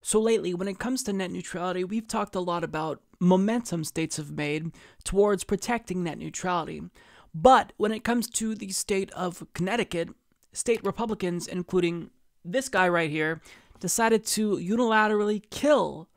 So lately, when it comes to net neutrality, we've talked a lot about momentum states have made towards protecting net neutrality. But when it comes to the state of Connecticut, state Republicans, including this guy right here, decided to unilaterally kill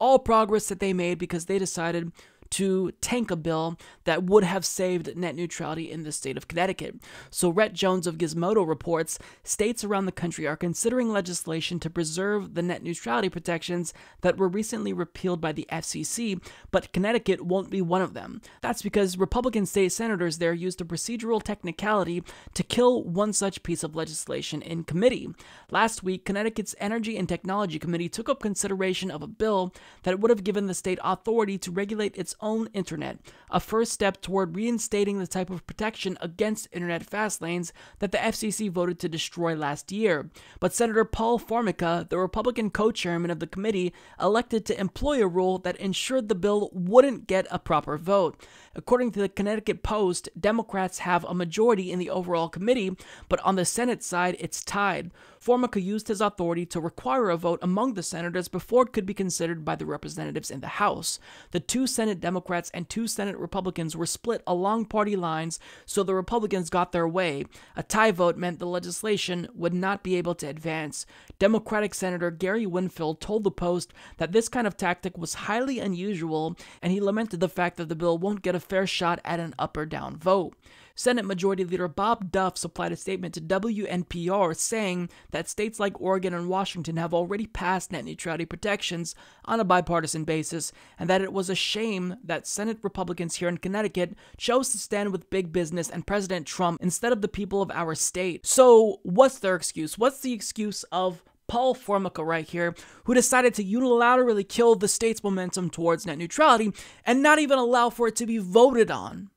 all progress that they made because they decided to tank a bill that would have saved net neutrality in the state of Connecticut. So Rhett Jones of Gizmodo reports, states around the country are considering legislation to preserve the net neutrality protections that were recently repealed by the FCC, but Connecticut won't be one of them. That's because Republican state senators there used a procedural technicality to kill one such piece of legislation in committee. Last week, Connecticut's Energy and Technology Committee took up consideration of a bill that would have given the state authority to regulate its own internet, a first step toward reinstating the type of protection against internet fast lanes that the FCC voted to destroy last year. But Senator Paul Formica, the Republican co-chairman of the committee, elected to employ a rule that ensured the bill wouldn't get a proper vote. According to the Connecticut Post, Democrats have a majority in the overall committee, but on the Senate side, it's tied. Formica used his authority to require a vote among the senators before it could be considered by the representatives in the House. The 2 Senate Democrats and 2 Senate Republicans were split along party lines, so the Republicans got their way. A tie vote meant the legislation would not be able to advance. Democratic Senator Gary Winfield told the Post that this kind of tactic was highly unusual, and he lamented the fact that the bill won't get a fair shot at an up or down vote. Senate Majority Leader Bob Duff supplied a statement to WNPR saying that states like Oregon and Washington have already passed net neutrality protections on a bipartisan basis, and that it was a shame that Senate Republicans here in Connecticut chose to stand with big business and President Trump instead of the people of our state. So what's their excuse? What's the excuse of Paul Formica right here, who decided to unilaterally kill the state's momentum towards net neutrality and not even allow for it to be voted on?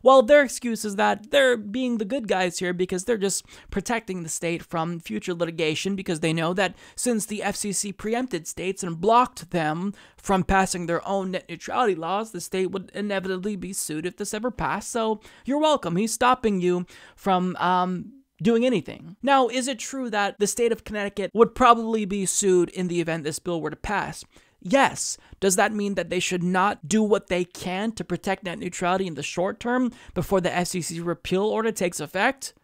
Well, their excuse is that they're being the good guys here because they're just protecting the state from future litigation, because they know that since the FCC preempted states and blocked them from passing their own net neutrality laws, the state would inevitably be sued if this ever passed. So you're welcome. He's stopping you from doing anything. Now, is it true that the state of Connecticut would probably be sued in the event this bill were to pass? Yes. Does that mean that they should not do what they can to protect net neutrality in the short term before the FCC repeal order takes effect?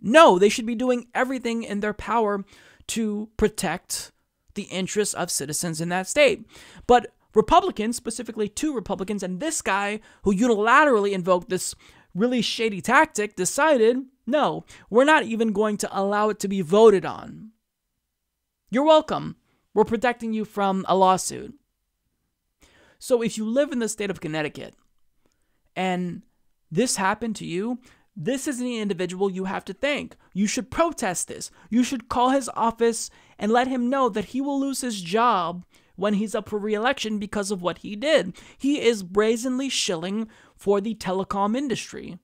No, they should be doing everything in their power to protect the interests of citizens in that state. But Republicans, specifically 2 Republicans, and this guy who unilaterally invoked this really shady tactic, decided, no, we're not even going to allow it to be voted on. You're welcome. We're protecting you from a lawsuit. So if you live in the state of Connecticut and this happened to you, this is the individual you have to thank. You should protest this. You should call his office and let him know that he will lose his job when he's up for re-election because of what he did. He is brazenly shilling for the telecom industry.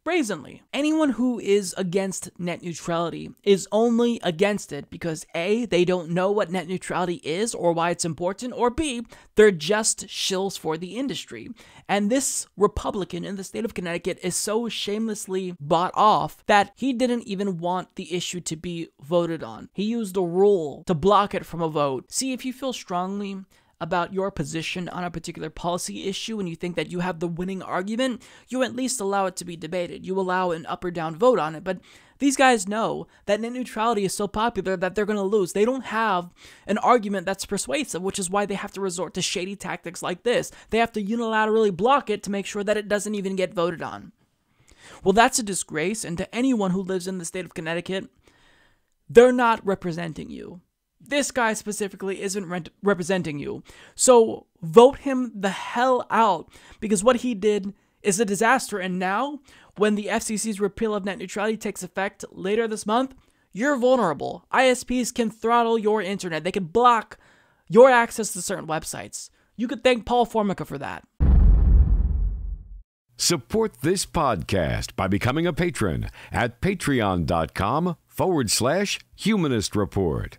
Brazenly. Anyone who is against net neutrality is only against it because A, they don't know what net neutrality is or why it's important, or B, they're just shills for the industry. And this Republican in the state of Connecticut is so shamelessly bought off that he didn't even want the issue to be voted on. He used a rule to block it from a vote. See, if you feel strongly about your position on a particular policy issue and you think that you have the winning argument, you at least allow it to be debated. You allow an up or down vote on it. But these guys know that net neutrality is so popular that they're going to lose. They don't have an argument that's persuasive, which is why they have to resort to shady tactics like this. They have to unilaterally block it to make sure that it doesn't even get voted on. Well, that's a disgrace, and to anyone who lives in the state of Connecticut, they're not representing you. This guy specifically isn't representing you. So vote him the hell out, because what he did is a disaster. And now, when the FCC's repeal of net neutrality takes effect later this month, you're vulnerable. ISPs can throttle your internet. They can block your access to certain websites. You could thank Paul Formica for that. Support this podcast by becoming a patron at patreon.com/Humanist Report.